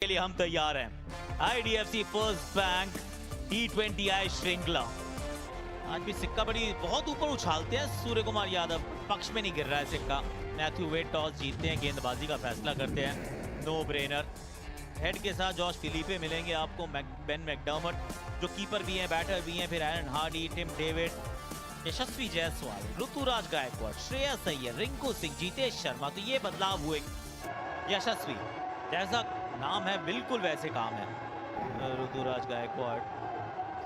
के लिए हम तैयार हैं। आईडीएफसी फर्स्ट बैंक T20I श्रृंखला। आज भी सिक्का बड़ी बहुत ऊपर उछालते हैं सूर्य कुमार यादव, पक्ष में नहीं गिर रहा है सिक्का। मैथ्यू वेड टॉस जीतते हैं, गेंदबाजी का फैसला करते हैं, नो ब्रेनर। हेड के साथ जॉश फिलिपे मिलेंगे आपको, बेन मैकडर्मट जो कीपर भी हैं, बैटर भी हैं, फिर एरन हार्डी, टिम डेविड, यशस्वी जायसवाल, ऋतुराज गायकवाड़, श्रेयस अय्यर, रिंकू सिंह, जीतेश शर्मा। तो ये बदलाव हुए। यशस्वी जैसा नाम है बिल्कुल वैसे काम है। ऋतुराज गायकवाड़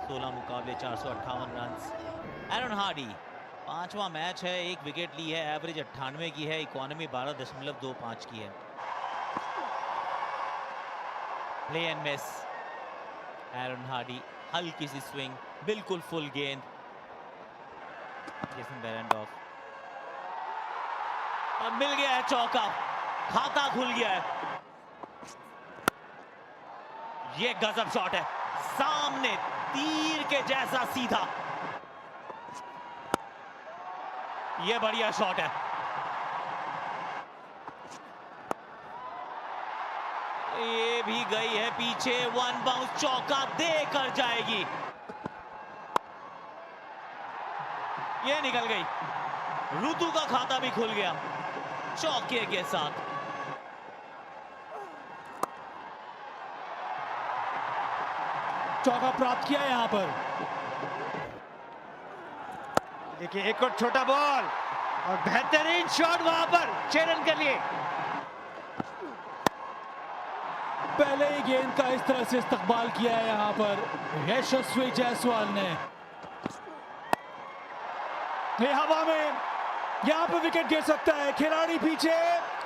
16 मुकाबले 458 रन। एरन हार्डी 5वां मैच है, 1 विकेट ली है, एवरेज 98 की है, इकोनॉमी 12.25 की है। Play and miss. Eran Hardy हल्की सी स्विंग, बिल्कुल फुल गेंद। जेसन बेरेंडॉर्फ, अब मिल गया है चौका, खाता खुल गया है। ये गजब शॉट है, सामने तीर के जैसा सीधा। ये बढ़िया शॉट है। ये भी गई है पीछे, 1 बाउंस चौका देकर जाएगी। ये निकल गई। ऋतु का खाता भी खुल गया चौके के साथ। चौका प्राप्त किया यहां पर। देखिए एक और छोटा बॉल और बेहतरीन शॉट वहां पर 6 रन के लिए। पहले ही गेंद का इस तरह से इस्तकबाल किया है यहां पर यशस्वी जायसवाल ने। ये हवा में यहां पर विकेट गिर सकता है। खिलाड़ी पीछे,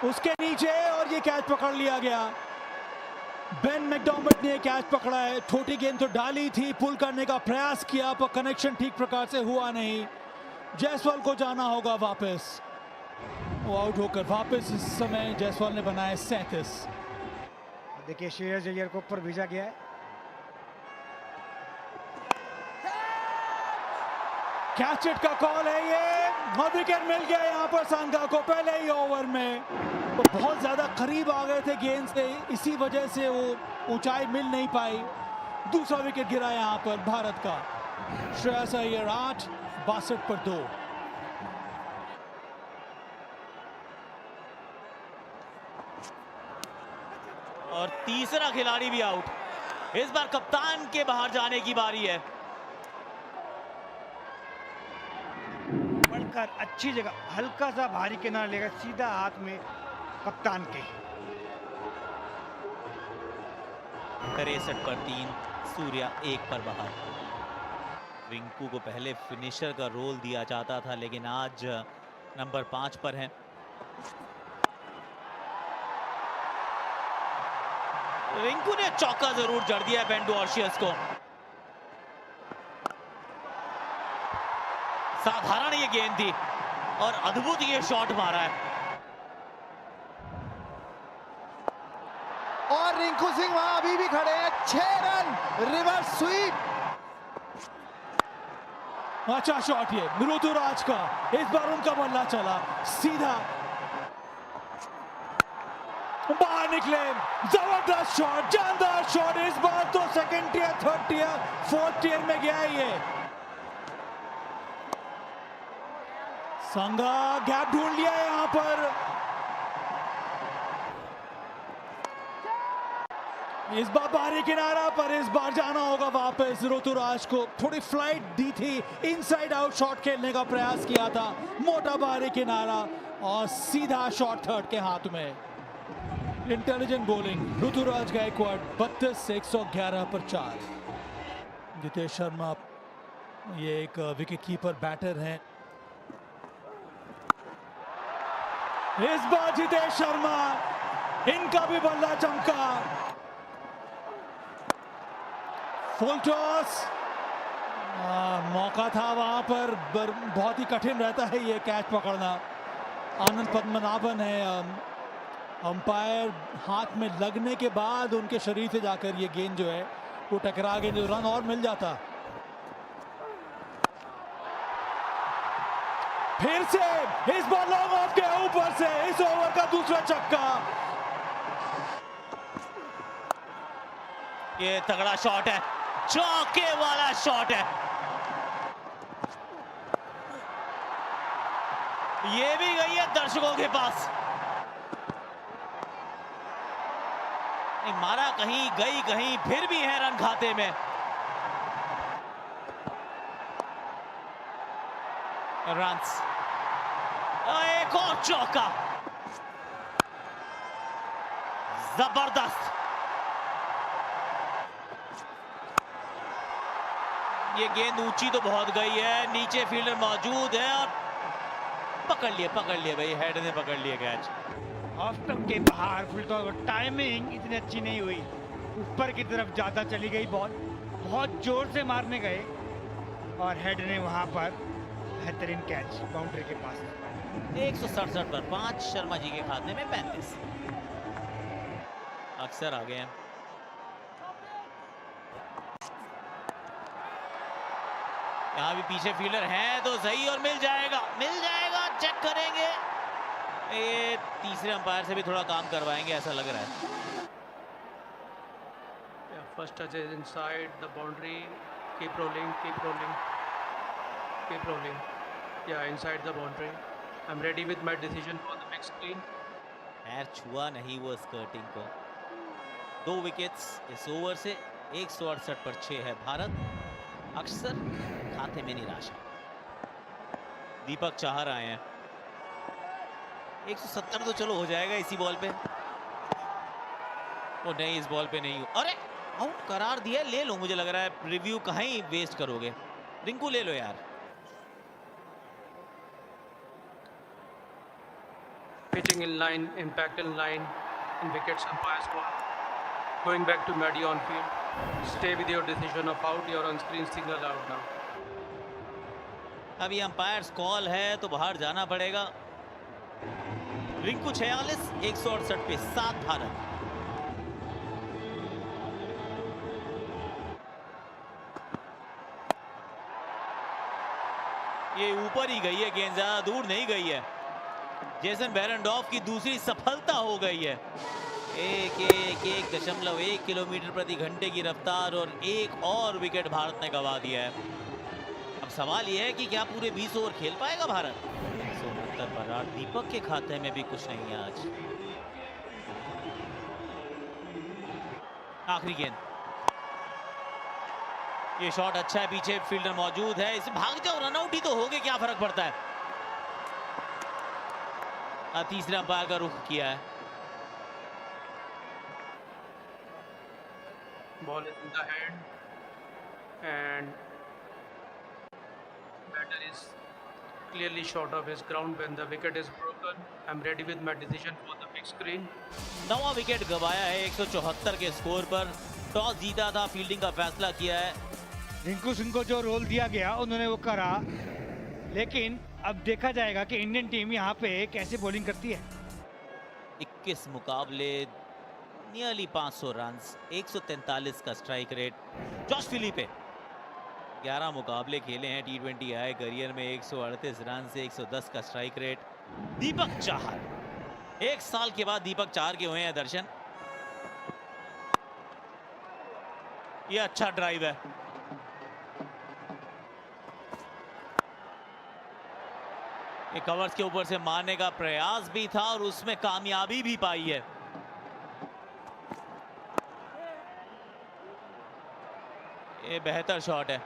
उसके नीचे, और ये कैच पकड़ लिया गया। बेन मैकडर्मट ने कैच पकड़ा है। छोटी गेंद तो डाली थी, पुल करने का प्रयास किया पर कनेक्शन ठीक प्रकार से हुआ नहीं। जायसवाल को जाना होगा वापस। वो आउट होकर वापस इस समय जायसवाल ने बनाए 37। देखिए श्रेयस अय्यर को ऊपर भेजा गया है। कैच इट का कॉल है ये, और विकेट मिल गया यहाँ पर सांगा को पहले ही ओवर में। वो बहुत ज्यादा करीब आ गए थे गेंद से, इसी वजह से वो ऊंचाई मिल नहीं पाई। दूसरा विकेट गिरा यहाँ पर भारत का। श्रेयस अय्यर 8, 62 पर 2। और तीसरा खिलाड़ी भी आउट। इस बार कप्तान के बाहर जाने की बारी है। बढ़कर अच्छी जगह, हल्का सा भारी किनारा लेगा, सीधा हाथ में कप्तान के। 63 पर 3, सूर्या 1 पर बाहर। रिंकू को पहले फिनिशर का रोल दिया जाता था, लेकिन आज नंबर 5 पर है। रिंकू ने चौका जरूर जड़ दिया है बेन डुआर्शियस को। साधारण ये गेंद थी और अद्भुत ये शॉट मारा है। और रिंकू सिंह वहां अभी भी खड़े हैं। 6 रन, रिवर्स स्वीप। अच्छा शॉट ये ऋतुराज का। इस बार उनका बल्ला चला सीधा, बाहर निकले। जबरदस्त शॉट, जानदार शॉट। इस बार तो second tier, third tier, fourth tier में गया ये। संगा गैप ढूंढ लिया यहां पर। इस बार बाहरी किनारा पर, इस बार जाना होगा वापस। ऋतुराज को थोड़ी फ्लाइट दी थी, इनसाइड आउट शॉट खेलने का प्रयास किया था, मोटा बाहरी किनारा और सीधा शॉट थर्ड के हाथ में। इंटेलिजेंट बॉलिंग ऋतुराज गायकवाड़ 32, 111 पर 4। जितेश शर्मा ये एक विकेट कीपर बैटर हैं। इस बार जितेश शर्मा, इनका भी बल्ला चमका। फुल टॉस, मौका था वहां पर, बहुत ही कठिन रहता है ये कैच पकड़ना। आनंद पद्मनाभन है अंपायर, हाथ में लगने के बाद उनके शरीर से जाकर ये गेंद जो है वो टकरा गई, जो रन और मिल जाता। फिर से इस बार लॉन्ग ऑफ के ऊपर से इस ओवर का दूसरा छक्का। ये तगड़ा शॉट है, चौके वाला शॉट है, ये भी गई है दर्शकों के पास। मारा कहीं गई कहीं, फिर भी है रन खाते में। रन्स, एक और चौका, जबरदस्त। ये गेंद ऊंची तो बहुत गई है, नीचे फील्डर मौजूद है और पकड़ लिए भाई, हेड ने पकड़ लिया कैच। ऑफ स्टंप के बाहर फुल टॉस, टाइमिंग इतनी अच्छी नहीं हुई, ऊपर की तरफ ज्यादा चली गई बॉल, बहुत जोर से मारने गए और हेड ने वहां पर बेहतरीन कैच बाउंड्री के पास। 167 पर 5, शर्मा जी के खाते में 35। अक्सर आ गए हैं। यहाँ भी पीछे फील्डर हैं तो सही, और मिल जाएगा, चेक करेंगे। ये तीसरे अंपायर से भी थोड़ा काम करवाएंगे ऐसा लग रहा है। First touch is inside the boundary. Keep rolling. Yeah, inside the boundary. I'm ready with my decision for the big screen. पैर छुआ नहीं वो स्कर्टिंग को। 2 विकेट्स इस ओवर से। 168 पर 6 है भारत। अक्सर खाते में निराशा। दीपक चाहर आए हैं। 170 तो चलो हो जाएगा इसी बॉल पे। ओ नहीं, इस बॉल पे नहीं। अरे आउट करार दिया, ले लो, मुझे लग रहा है रिव्यू कहीं वेस्ट करोगे। रिंकू ले लो यार। Pitching in line, impact in line, in wickets umpire's ball. Going back to Maddie on field. Stay with your decision of out. Your on screen signal out now. अभी अंपायर्स कॉल है तो बाहर जाना पड़ेगा। रिंकू 46, 168 पे 7 भारत। ये ऊपर ही गई है गेंद, ज्यादा दूर नहीं गई है। जेसन बेरेंडॉर्फ की दूसरी सफलता हो गई है। 1.1 किलोमीटर प्रति घंटे की रफ्तार और एक और विकेट भारत ने गंवा दिया है। अब सवाल यह है कि क्या पूरे 20 ओवर खेल पाएगा भारत। 169 पर 8। दीपक के खाते में भी कुछ नहीं है आज। आखिरी गेंद, ये शॉट अच्छा है, पीछे फील्डर मौजूद है, इसे भाग जाओ, रन आउट ही तो हो गए, क्या फर्क पड़ता है। तीसरे अंपायर का रुख किया है। Ball is in the hand and batter is clearly short of his ground when the wicket is broken. I'm ready with my decision for the big screen. 9वां विकेट गवाया है 174 के स्कोर पर। टॉस जीता था, फील्डिंग का फैसला किया है। रिंकू सिंह को जो रोल दिया गया उन्होंने वो करा, लेकिन अब देखा जाएगा कि इंडियन टीम यहाँ पे कैसे बॉलिंग करती है। 21 मुकाबले, नियरली 500 रन्स, 143 का स्ट्राइक रेट। जॉश फिलिपे 11 मुकाबले खेले हैं T20 आई करियर में, 138 रन से 110 का स्ट्राइक रेट। दीपक चाहर 1 साल के बाद दीपक चाहर के हुए हैं दर्शन। ये अच्छा ड्राइव है। ये कवर्स के ऊपर से मारने का प्रयास भी था और उसमें कामयाबी भी पाई है। ये बेहतर शॉट है,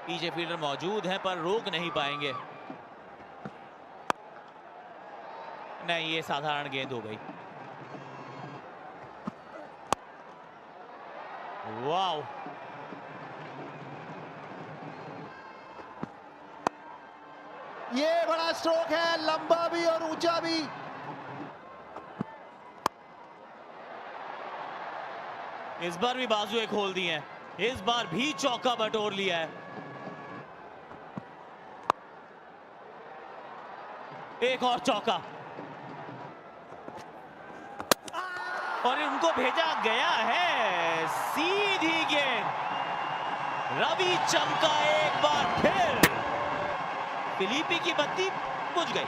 पीछे फील्डर मौजूद है पर रोक नहीं पाएंगे। नहीं, ये साधारण गेंद हो गई। वाह, ये बड़ा स्ट्रोक है, लंबा भी और ऊंचा भी। इस बार भी बाजुएं खोल दी हैं, इस बार भी चौका बटोर लिया है। एक और चौका और उनको भेजा गया है सीधी गेंद। रवि चमका एक बार फिर, फिलिपी की बत्ती बुझ गई।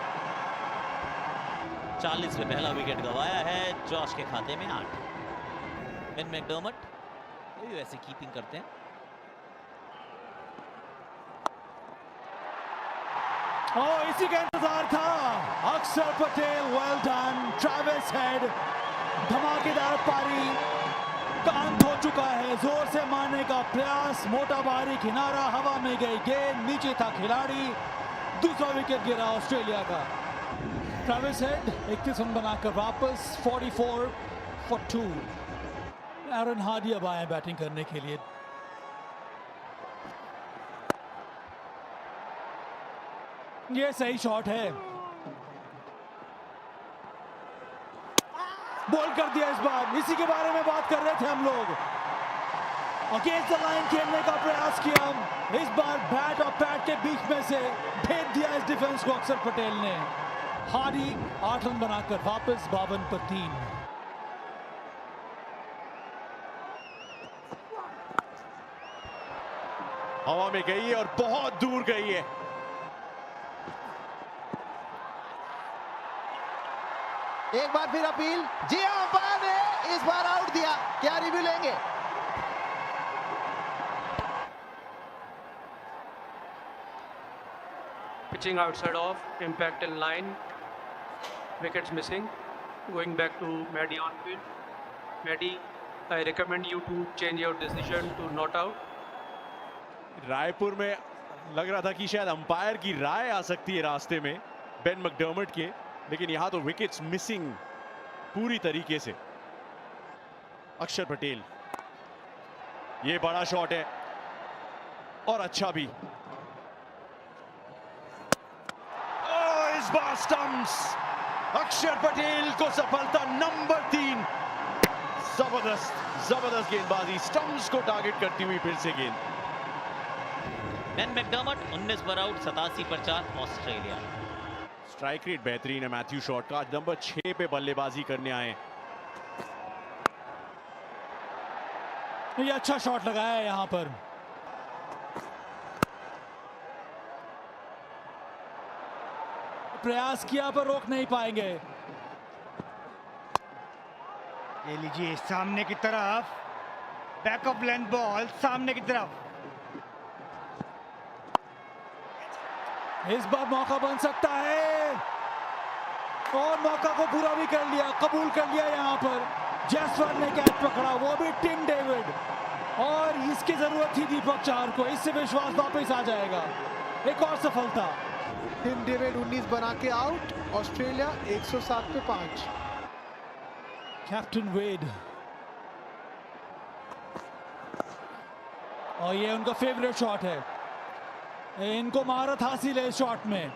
40 में पहला विकेट गंवाया है। जॉश के खाते में 8। बेन मैकडर्मट ये भी वैसे कीपिंग करते हैं। इसी का इंतजार था। अक्षर Patel, well done. Travis head, धमाकेदार पारी, कान धो चुका है। जोर से मारने का प्रयास, मोटा बाहरी किनारा, हवा में गई गेंद, नीचे था खिलाड़ी। दूसरा विकेट गिरा ऑस्ट्रेलिया का। ट्रेविस हेड 31 रन बनाकर वापस 44 for 2। एरन हार्डी अब आए बैटिंग करने के लिए। ये सही शॉट है, बॉल कर दिया इस बार। इसी के बारे में बात कर रहे थे हम लोग। अगेंस्ट द लाइन खेलने का प्रयास किया, इस बार बैट और पैड के बीच में से भेज दिया इस डिफेंस को अक्षर पटेल ने। हार्डी 8 रन बनाकर वापस 52 पर 3। हवा में गई है और बहुत दूर गई है। एक बार फिर अपील। जी हां, अंपायर ने इस बार आउट दिया। क्या रिव्यू लेंगे? Pitching outside off, impact in line, wickets missing. Going back to Maddie on field. Maddie, I recommend you to change your decision to not out. Raipur में लग रहा था कि शायद अंपायर की राय आ सकती है रास्ते में बेन मैकडर्मट के, लेकिन यहां तो विकेट्स मिसिंग पूरी तरीके से। अक्षर पटेल, ये बड़ा शॉट है और अच्छा भी। इस बार स्टंप्स, अक्षर पटेल को सफलता नंबर 3। जबरदस्त गेंदबाजी, स्टंप्स को टारगेट करती हुई फिर से गेंद। बेन मैकडर्मट 19 पर आउट, 87 पर 4 ऑस्ट्रेलिया। स्ट्राइक रेट बेहतरीन है मैथ्यू शॉट का। आज नंबर 6 पे बल्लेबाजी करने आए। ये अच्छा शॉट लगाया है यहां पर। प्रयास किया पर रोक नहीं पाएंगे। ये लीजिए सामने की तरफ, बैक ऑफ लेंथ बॉल सामने की तरफ। इस बार मौका बन सकता है और मौका को पूरा भी कर लिया, कबूल कर लिया। यहां पर जयसवाल ने कैच पकड़ा, वो भी टिम डेविड, और इसकी जरूरत थी दीपक चाहर को। इससे विश्वास वापस आ जाएगा। एक और सफलता। टिम डेविड 19 बना के आउट। ऑस्ट्रेलिया 107 पे 5। कैप्टन वेड, और ये उनका फेवरेट शॉट है। इनको महारत हासिल है इस शॉट में।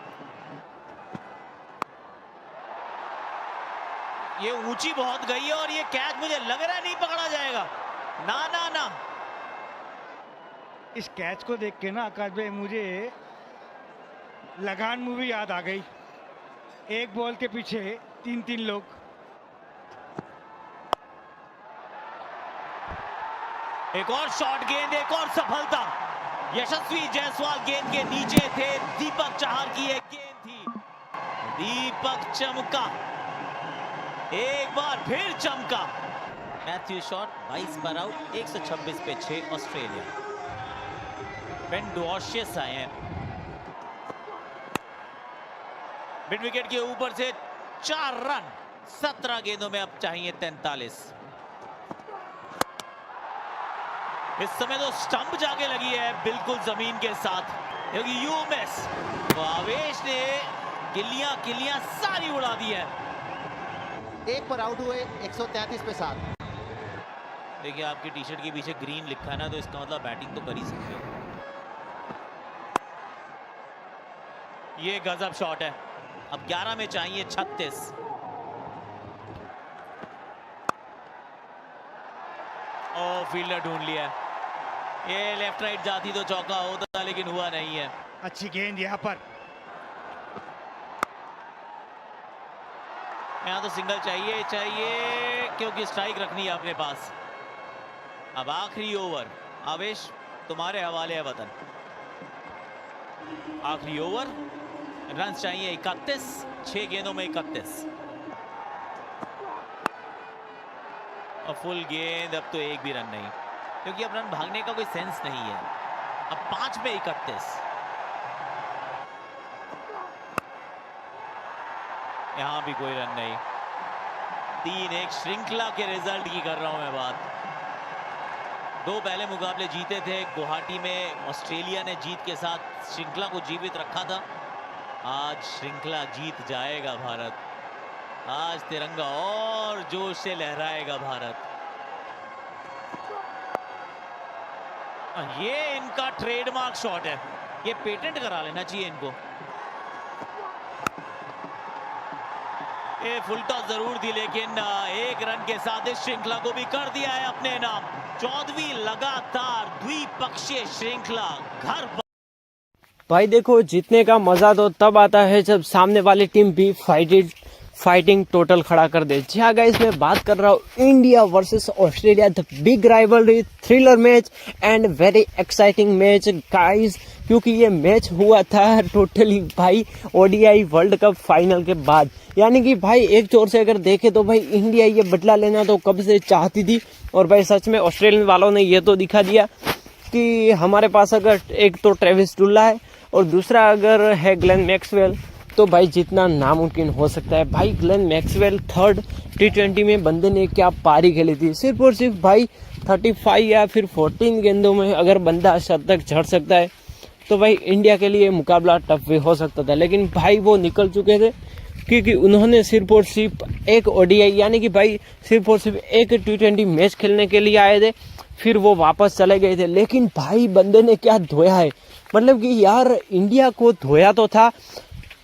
ये ऊंची बहुत गई है और ये कैच मुझे लग रहा है नहीं पकड़ा जाएगा। ना ना ना, इस कैच को देख के ना आकाश भाई मुझे लगान मूवी याद आ गई। एक बॉल के पीछे 3-3 लोग। एक और शॉट गेंद, एक और सफलता। यशस्वी जायसवाल गेंद के नीचे थे, दीपक चाहर की एक गेंद थी। दीपक चमका, एक बार फिर चमका। मैथ्यू शॉट 22 पर आउट, 126 पे 6 ऑस्ट्रेलिया। बेन डुआर्शियस आए हैं मिड विकेट के ऊपर से 4 रन 17 गेंदों में, अब चाहिए 43। इस समय तो स्टंप जाके लगी है बिल्कुल जमीन के साथ, क्योंकि यू मिस। तो आवेश ने किलियां सारी उड़ा दी है। 1 पर आउट हुए, 133 पे 7। देखिए आपकी टी शर्ट के पीछे ग्रीन लिखा है ना, तो इसका मतलब बैटिंग तो कर ही सकते हो। ये गजब शॉट है। अब 11 में चाहिए 36। ओ फील्डर ढूंढ लिया है। ये लेफ्ट राइट जाती तो चौका होता, लेकिन हुआ नहीं है। अच्छी गेंद यहाँ पर। यहाँ तो सिंगल चाहिए क्योंकि स्ट्राइक रखनी है अपने पास। अब आखिरी ओवर, आवेश तुम्हारे हवाले है वतन। आखिरी ओवर, रन चाहिए 31, 6 गेंदों में 31। और फुल गेंद, अब तो एक भी रन नहीं। क्योंकि अब रन भागने का कोई सेंस नहीं है। अब 5 में 31, यहां भी कोई रन नहीं। 3-1 श्रृंखला के रिजल्ट की कर रहा हूं मैं बात। 2 पहले मुकाबले जीते थे गुवाहाटी में, ऑस्ट्रेलिया ने जीत के साथ श्रृंखला को जीवित रखा था। आज श्रृंखला जीत जाएगा भारत, आज तिरंगा और जोश से लहराएगा भारत। ये इनका ट्रेडमार्क शॉट है, ये पेटेंट करा लेना चाहिए इनको। ये फुल टॉस जरूर थी, लेकिन 1 रन के साथ इस श्रृंखला को भी कर दिया है अपने नाम। 14वीं लगातार द्विपक्षीय श्रृंखला घर। भाई देखो, जीतने का मजा तो तब आता है जब सामने वाली टीम भी फाइटिंग टोटल खड़ा कर दे। जी हाँ गाइस, मैं बात कर रहा हूँ India versus Australia, the big rivalry, thriller match and very exciting match guys, क्योंकि ये मैच हुआ था टोटली भाई ओडीआई वर्ल्ड कप फाइनल के बाद। यानी कि भाई एक जोर से अगर देखे तो भाई इंडिया ये बदला लेना तो कब से चाहती थी, और भाई सच में ऑस्ट्रेलियन वालों ने ये तो दिखा दिया कि हमारे पास अगर एक तो ट्रेविस टुल्ला है और दूसरा अगर है ग्लेन मैक्सवेल, तो भाई जितना नामुमकिन हो सकता है। भाई ग्लेन मैक्सवेल 3rd T20 में बंदे ने क्या पारी खेली थी, सिर्फ और सिर्फ भाई 35 या फिर 14 गेंदों में अगर बंदा शतक झड़ सकता है तो भाई इंडिया के लिए मुकाबला टफ भी हो सकता था। लेकिन भाई वो निकल चुके थे, क्योंकि उन्होंने सिर्फ और सिर्फ एक ओडीआई यानी कि भाई सिर्फ और सिर्फ एक T20 मैच खेलने के लिए आए थे, फिर वो वापस चले गए थे। लेकिन भाई बंदे ने क्या धोया है, मतलब कि यार इंडिया को धोया तो था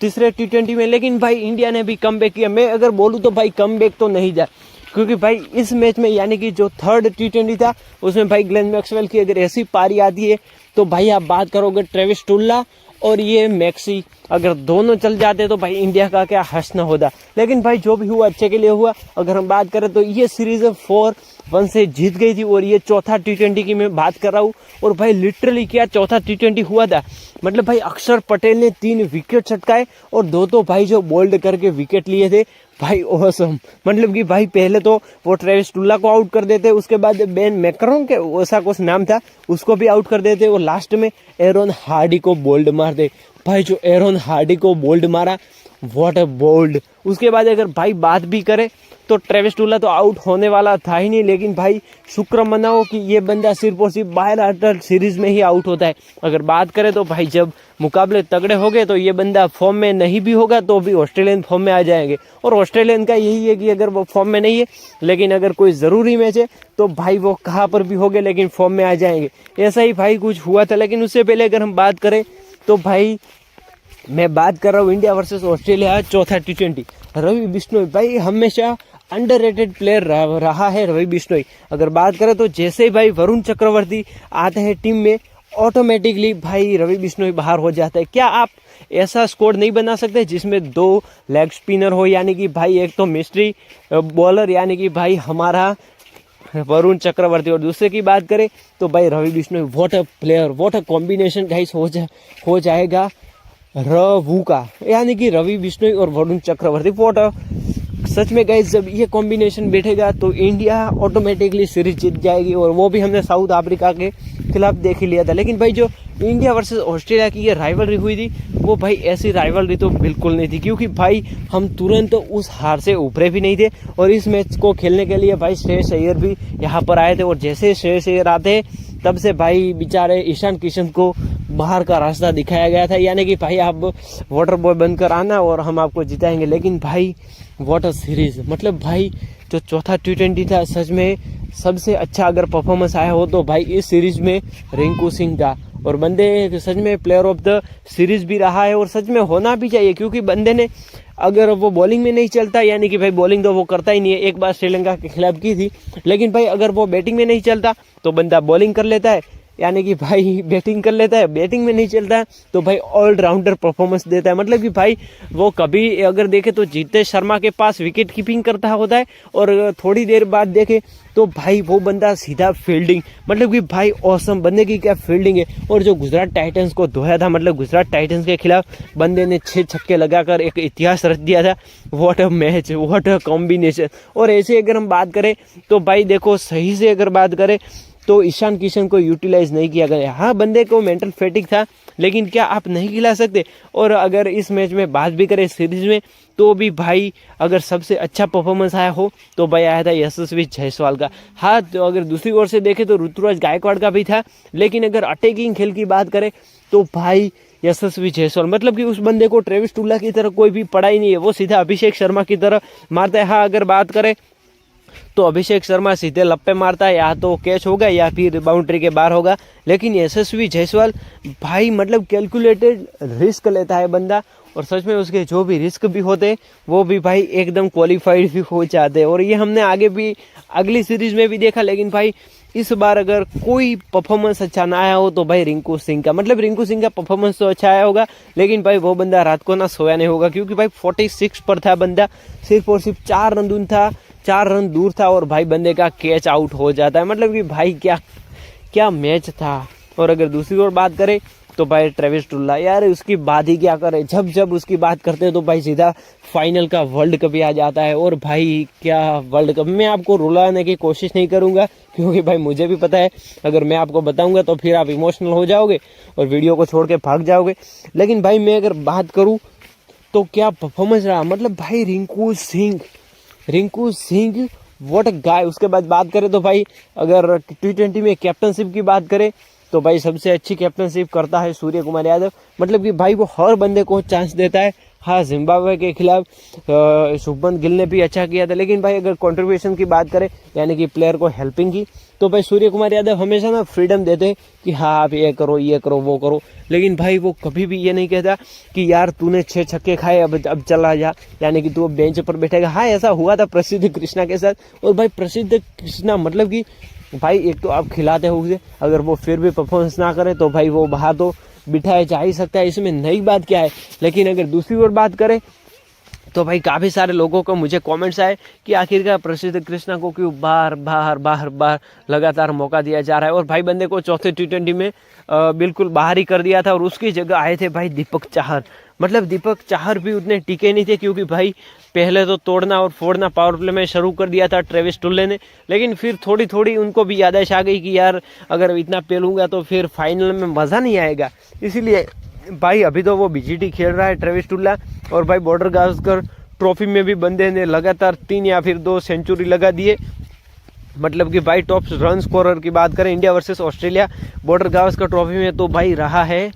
तीसरे T20 में, लेकिन भाई इंडिया ने भी कमबैक किया। मैं अगर बोलूँ तो भाई कमबैक तो नहीं जा, क्योंकि भाई इस मैच में यानी कि जो 3rd T20 था उसमें भाई ग्लेन मैक्सवेल की अगर ऐसी पारी आती है तो भाई आप बात करोगे ट्रेविस टुल्ला और ये मैक्सी, अगर दोनों चल जाते तो भाई इंडिया का क्या हंसना होता। लेकिन भाई जो भी हुआ अच्छे के लिए हुआ। अगर हम बात करें तो ये सीरीज 4-1 से जीत गई थी, और ये चौथा T20 की मैं बात कर रहा हूँ। और भाई लिटरली क्या चौथा T20 हुआ था, मतलब भाई अक्षर पटेल ने 3 विकेट छटकाए और 2 तो भाई जो बोल्ड करके विकेट लिए थे भाई ऑसम। मतलब कि भाई पहले तो वो ट्रेविस टुल्ला को आउट कर देते, उसके बाद बेन मैकरम के ऐसा कुछ नाम था उसको भी आउट कर देते, और लास्ट में एरोन हार्डी को बोल्ड मार दे। भाई जो एरोन हार्डी को बोल्ड मारा, व्हाट अ बोल्ड। उसके बाद अगर भाई बात भी करे तो ट्रेविस टुल्ला तो आउट होने वाला था ही नहीं, लेकिन भाई शुक्र मनाओ कि ये बंदा सिर्फ और सिर्फ बायलैटरल सीरीज में ही आउट होता है। अगर बात करें तो भाई जब मुकाबले तगड़े हो गए तो ये बंदा फॉर्म में नहीं भी होगा तो भी ऑस्ट्रेलियन फॉर्म में आ जाएंगे, और ऑस्ट्रेलियन का यही है कि अगर वो फॉर्म में नहीं है लेकिन अगर कोई ज़रूरी मैच है तो भाई वो कहाँ पर भी हो गए लेकिन फॉर्म में आ जाएंगे। ऐसा ही भाई कुछ हुआ था। लेकिन उससे पहले अगर हम बात करें तो भाई मैं बात कर रहा हूँ इंडिया वर्सेस ऑस्ट्रेलिया चौथा T20। रवि बिश्नोई भाई हमेशा अंडररेटेड प्लेयर रहा है रवि बिश्नोई। अगर बात करें तो जैसे ही भाई वरुण चक्रवर्ती आते हैं टीम में ऑटोमेटिकली भाई रवि बिश्नोई बाहर हो जाता है। क्या आप ऐसा स्क्वाड नहीं बना सकते जिसमें 2 लेग स्पिनर हो, यानी कि भाई एक तो मिस्ट्री बॉलर यानी कि भाई हमारा वरुण चक्रवर्ती, और दूसरे की बात करें तो भाई Ravi Bishnoi. What a player, what a combination guys हो जाएगा रवू का, यानी कि रवि बिश्नोई और वरुण चक्रवर्ती। व्हाट अ सच में गाइस जब ये कॉम्बिनेशन बैठेगा तो इंडिया ऑटोमेटिकली सीरीज जीत जाएगी, और वो भी हमने साउथ अफ्रीका के खिलाफ देख ही लिया था। लेकिन भाई जो इंडिया वर्सेस ऑस्ट्रेलिया की ये राइवलरी हुई थी वो भाई ऐसी राइवलरी तो बिल्कुल नहीं थी, क्योंकि भाई हम तुरंत उस हार से उभरे भी नहीं थे। और इस मैच को खेलने के लिए भाई श्रेयस अय्यर भी यहाँ पर आए थे, और जैसे श्रेयस अय्यर आते तब से भाई बेचारे ईशान किशन को बाहर का रास्ता दिखाया गया था, यानी कि भाई आप वाटर बॉय बनकर आना और हम आपको जिताएंगे। लेकिन भाई व्हाट अ सीरीज, मतलब भाई जो चौथा T20 था सच में सबसे अच्छा अगर परफॉर्मेंस आया हो तो भाई इस सीरीज में रिंकू सिंह था, और बंदे सच में प्लेयर ऑफ द सीरीज भी रहा है, और सच में होना भी चाहिए। क्योंकि बंदे ने अगर वो बॉलिंग में नहीं चलता, यानी कि भाई बॉलिंग तो वो करता ही नहीं है, एक बार श्रीलंका के खिलाफ की थी, लेकिन भाई अगर वो बैटिंग में नहीं चलता तो बंदा बॉलिंग कर लेता है, यानी कि भाई बैटिंग कर लेता है, बैटिंग में नहीं चलता है तो भाई ऑलराउंडर परफॉर्मेंस देता है। मतलब कि भाई वो कभी अगर देखे तो जीतेश शर्मा के पास विकेट कीपिंग करता होता है, और थोड़ी देर बाद देखे तो भाई वो बंदा सीधा फील्डिंग, मतलब कि भाई ऑसम बंदे की क्या फील्डिंग है। और जो गुजरात टाइटंस को धोया था, मतलब गुजरात टाइटंस के खिलाफ बंदे ने 6 छक्के लगाकर एक इतिहास रच दिया था। What a match, what a combination. और ऐसे अगर हम बात करें तो भाई देखो सही से अगर बात करें तो ईशान किशन को यूटिलाइज नहीं किया गया। हाँ, बंदे को मेंटल फैटिक था, लेकिन क्या आप नहीं खिला सकते? और अगर इस मैच में बात भी करें सीरीज में, तो भी भाई अगर सबसे अच्छा परफॉर्मेंस आया हो तो भाई आया था यशस्वी जायसवाल का। हाँ, तो अगर दूसरी ओर से देखें तो ऋतुराज गायकवाड़ का भी था, लेकिन अगर अटैकिंग खेल की बात करें तो भाई यशस्वी जायसवाल, मतलब कि उस बंदे को ट्रेविस टुल्ला की तरह कोई भी पड़ा ही नहीं है, वो सीधा अभिषेक शर्मा की तरह मारता है। हाँ, अगर बात करें तो अभिषेक शर्मा सीधे लप्पे मारता है, या तो कैच होगा या फिर बाउंड्री के बाहर होगा, लेकिन यशस्वी जायसवाल भाई मतलब कैलकुलेटेड रिस्क लेता है बंदा, और सच में उसके जो भी रिस्क भी होते वो भी भाई एकदम क्वालिफाइड भी हो जाते हैं। और ये हमने आगे भी अगली सीरीज में भी देखा। लेकिन भाई इस बार अगर कोई परफॉर्मेंस अच्छा ना आया हो तो भाई रिंकू सिंह का, मतलब रिंकू सिंह का परफॉर्मेंस तो अच्छा आया होगा, लेकिन भाई वो बंदा रात को ना सोया नहीं होगा, क्योंकि भाई 46 पर था बंदा, सिर्फ और सिर्फ 4 रन दूर था और भाई बंदे का कैच आउट हो जाता है। मतलब कि भाई क्या मैच था। और अगर दूसरी ओर बात करें तो भाई ट्रेविस टुल्ला, यार उसकी बात ही क्या करे, जब उसकी बात करते हैं तो भाई सीधा फाइनल का वर्ल्ड कप ही आ जाता है। और भाई क्या वर्ल्ड कप, मैं आपको रुलाने की कोशिश नहीं करूंगा, क्योंकि भाई मुझे भी पता है अगर मैं आपको बताऊंगा तो फिर आप इमोशनल हो जाओगे और वीडियो को छोड़ के भाग जाओगे। लेकिन भाई मैं अगर बात करूँ तो क्या परफॉर्मेंस रहा, मतलब भाई रिंकू सिंह व्हाट अ गाय। उसके बाद बात करें तो भाई अगर T20 में कैप्टनशिप की बात करें तो भाई सबसे अच्छी कैप्टनशिप करता है सूर्य कुमार यादव, मतलब कि भाई वो हर बंदे को चांस देता है। हाँ, जिम्बाब्वे के खिलाफ शुभमन गिल ने भी अच्छा किया था, लेकिन भाई अगर कंट्रीब्यूशन की बात करें यानी कि प्लेयर को हेल्पिंग की, तो भाई सूर्य कुमार यादव हमेशा ना फ्रीडम देते कि हाँ आप ये करो वो करो, लेकिन भाई वो कभी भी ये नहीं कहता कि यार तूने 6 छक्के खाए अब चला जा, यानी कि तू अब बेंच पर बैठेगा। हाँ, ऐसा हुआ था प्रसिद्ध कृष्णा के साथ। और भाई प्रसिद्ध कृष्णा मतलब कि भाई एक तो आप खिलाते हो उसे, अगर वो फिर भी परफॉर्मेंस ना करे तो भाई वो बाहर तो बिठाया जा ही सकता है, इसमें नई बात क्या है। लेकिन अगर दूसरी ओर बात करें तो भाई काफ़ी सारे लोगों को मुझे कमेंट्स आए कि आखिरकार प्रसिद्ध कृष्णा को क्यों बार लगातार मौका दिया जा रहा है। और भाई बंदे को चौथे T20 में बिल्कुल बाहर ही कर दिया था, और उसकी जगह आए थे भाई दीपक चाहर। मतलब दीपक चाहर भी उतने टिके नहीं थे, क्योंकि भाई पहले तो तोड़ना और फोड़ना पावर प्ले में शुरू कर दिया था ट्रेविस टुल्ले ने, लेकिन फिर थोड़ी उनको भी याददाश्त आ गई कि यार अगर इतना पेलूंगा तो फिर फाइनल में मज़ा नहीं आएगा। इसीलिए भाई अभी तो वो BGT खेल रहा है ट्रेविस टुल्ला, और भाई बॉर्डर गावस्कर ट्रॉफी में भी बंदे ने लगातार 3 या फिर 2 सेंचुरी लगा दिए। मतलब कि भाई टॉप रन स्कोरर की बात करें India versus Australia border Gavaskar trophy में तो भाई रहा है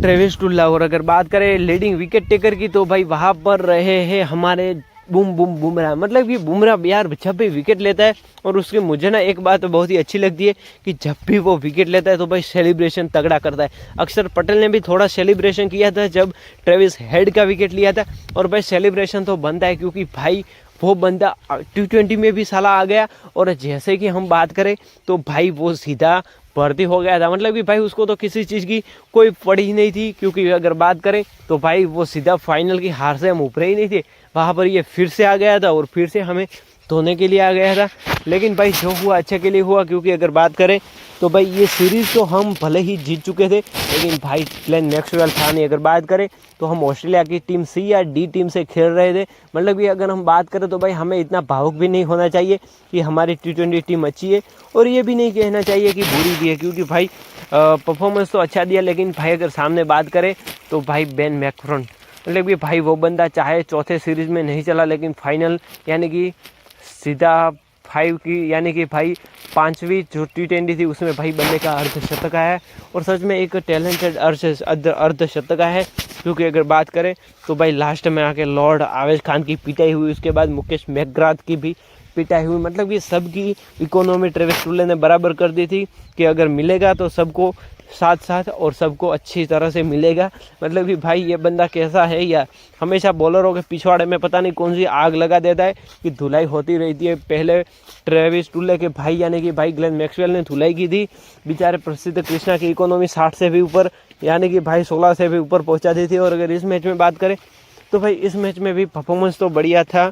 ट्रेविस टुल्ला। और अगर बात करें लीडिंग विकेट टेकर की तो भाई वहाँ पर रहे हैं हमारे बुमराह। मतलब कि बुमराह यार जब भी विकेट लेता है, और उसके मुझे ना एक बात बहुत ही अच्छी लगती है कि जब भी वो विकेट लेता है तो भाई सेलिब्रेशन तगड़ा करता है। अक्षर पटेल ने भी थोड़ा सेलिब्रेशन किया था जब ट्रेविस हेड का विकेट लिया था, और भाई सेलिब्रेशन तो बनता है क्योंकि भाई वो बंदा T20 में भी साला आ गया, और जैसे कि हम बात करें तो भाई वो सीधा भर्ती हो गया था। मतलब कि भाई उसको तो किसी चीज़ की कोई पड़ी ही नहीं थी, क्योंकि अगर बात करें तो भाई वो सीधा फाइनल की हार से हम ऊपर ही नहीं थे, वहाँ पर ये फिर से आ गया था और फिर से हमें धोने के लिए आ गया था। लेकिन भाई जो हुआ अच्छे के लिए हुआ, क्योंकि अगर बात करें तो भाई ये सीरीज़ तो हम भले ही जीत चुके थे, लेकिन भाई ग्लेन मैक्सवेल था नहीं। अगर बात करें तो हम ऑस्ट्रेलिया की टीम C या D टीम से खेल रहे थे। मतलब कि अगर हम बात करें तो भाई हमें इतना भावुक भी नहीं होना चाहिए कि हमारी T20 टीम अच्छी है, और ये भी नहीं कहना चाहिए कि बुरी भी है, क्योंकि भाई परफॉर्मेंस तो अच्छा दिया। लेकिन भाई अगर सामने बात करें तो भाई बेन मैकरमन, मतलब कि भाई वो बंदा चाहे चौथे सीरीज़ में नहीं चला, लेकिन फाइनल यानी कि सीधा 5 की यानी कि भाई 5वीं जो T20 थी उसमें भाई बंदे का अर्धशतक आया है, और सच में एक टैलेंटेड अर्धशतक आया है। क्योंकि अगर बात करें तो भाई लास्ट में आके लॉर्ड आवेश खान की पिटाई हुई, उसके बाद मुकेश मैकग्राथ की भी पिटाई हुई। मतलब कि सबकी इकोनॉमी ट्रेविस टुल्ले ने बराबर कर दी थी कि अगर मिलेगा तो सबको साथ और सबको अच्छी तरह से मिलेगा। मतलब कि भाई ये बंदा कैसा है यार, हमेशा बॉलरों के पिछवाड़े में पता नहीं कौन सी आग लगा देता है कि धुलाई होती रहती है। पहले ट्रेविस टुल्ले के भाई यानी कि भाई ग्लेन मैक्सवेल ने धुलाई की थी, बेचारे प्रसिद्ध कृष्णा की इकोनॉमी 60 से भी ऊपर यानी कि भाई 16 से भी ऊपर पहुँचा दी थी। और अगर इस मैच में बात करें तो भाई इस मैच में भी परफॉर्मेंस तो बढ़िया था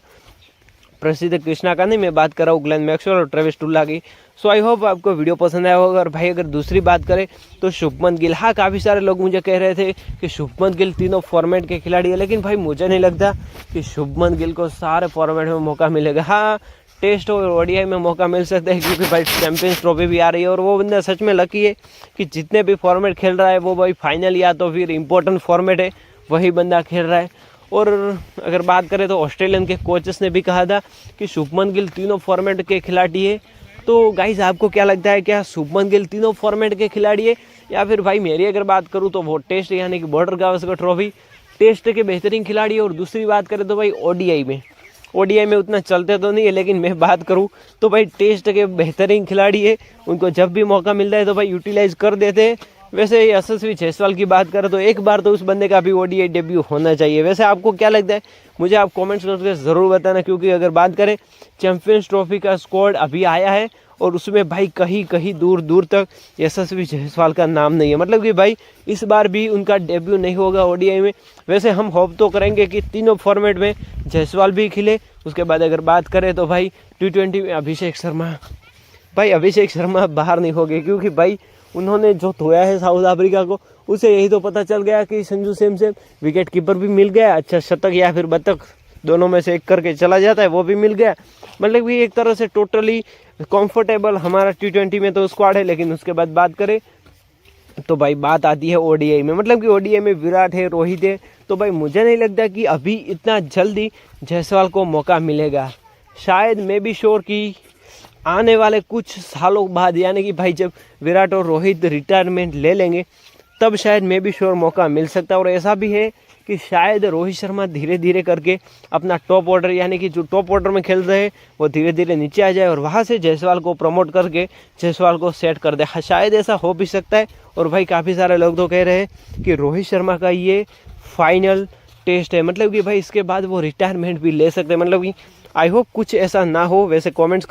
प्रसिद्ध कृष्णा का, नहीं मैं बात कर रहा हूँ ग्लेन मैक्सवेल और ट्रेविस टुल्ला की। सो आई होप आपको वीडियो पसंद आया होगा। और भाई अगर दूसरी बात करें तो शुभमन गिल, हाँ काफ़ी सारे लोग मुझे कह रहे थे कि शुभमन गिल तीनों फॉर्मेट के खिलाड़ी है, लेकिन भाई मुझे नहीं लगता कि शुभमन गिल को सारे फॉर्मेट में मौका मिलेगा। हाँ टेस्ट और ओडीआई में मौका मिल सकता है, क्योंकि भाई चैंपियंस ट्रॉफी भी आ रही है और वो बंदा सच में लकी है कि जितने भी फॉर्मेट खेल रहा है वो भाई फाइनल या तो फिर इम्पोर्टेंट फॉर्मेट है वही बंदा खेल रहा है। और अगर बात करें तो ऑस्ट्रेलियन के कोचेस ने भी कहा था कि शुभमन गिल तीनों फॉर्मेट के खिलाड़ी है। तो गाइस आपको क्या लगता है, क्या शुभमन गिल तीनों फॉर्मेट के खिलाड़ी है, या फिर भाई मेरी अगर बात करूँ तो वो टेस्ट यानी कि बॉर्डर गावस्कर ट्रॉफी टेस्ट के बेहतरीन खिलाड़ी है। और दूसरी बात करें तो भाई ओडीआई में उतना चलते तो नहीं है, लेकिन मैं बात करूं तो भाई टेस्ट के बेहतरीन खिलाड़ी है। उनको जब भी मौका मिलता है तो भाई यूटिलाइज कर देते हैं। वैसे यशस्वी जायसवाल की बात करें तो एक बार तो उस बंदे का भी ओडीआई डेब्यू होना चाहिए। वैसे आपको क्या लगता है मुझे आप कमेंट्स करके ज़रूर बताना, क्योंकि अगर बात करें चैंपियंस ट्रॉफी का स्क्वाड अभी आया है और उसमें भाई कहीं कहीं दूर दूर तक यशस्वी जायसवाल का नाम नहीं है, मतलब कि भाई इस बार भी उनका डेब्यू नहीं होगा ओडीआई में। वैसे हम होप तो करेंगे कि तीनों फॉर्मेट में जायसवाल भी खिले। उसके बाद अगर बात करें तो भाई T20 में अभिषेक शर्मा बाहर नहीं हो गए, क्योंकि भाई उन्होंने जो धोया है साउथ अफ्रीका को उसे यही तो पता चल गया कि संजू सैमसन विकेट कीपर भी मिल गया, अच्छा शतक या फिर बतक दोनों में से एक करके चला जाता है वो भी मिल गया। मतलब कि एक तरह से टोटली कंफर्टेबल हमारा T20 में तो स्क्वाड है। लेकिन उसके बाद बात करें तो भाई बात आती है ओडीआई में, मतलब कि ओडीआई में विराट है, रोहित है, तो भाई मुझे नहीं लगता कि अभी इतना जल्दी जायसवाल को मौका मिलेगा। शायद मैं भी श्योर कि आने वाले कुछ सालों बाद यानी कि भाई जब विराट और रोहित रिटायरमेंट ले लेंगे तब शायद मैं भी श्योर मौका मिल सकता है। और ऐसा भी है कि शायद रोहित शर्मा धीरे धीरे करके अपना टॉप ऑर्डर यानी कि जो टॉप ऑर्डर में खेल रहे हैं वो धीरे धीरे नीचे आ जाए और वहाँ से जायसवाल को प्रमोट करके जायसवाल को सेट कर दे। शायद ऐसा हो भी सकता है। और भाई काफ़ी सारे लोग तो कह रहे हैं कि रोहित शर्मा का ये फाइनल टेस्ट है, मतलब कि भाई इसके बाद वो रिटायरमेंट भी ले सकते हैं। मतलब कि आई होप कुछ ऐसा ना हो। वैसे कॉमेंट्स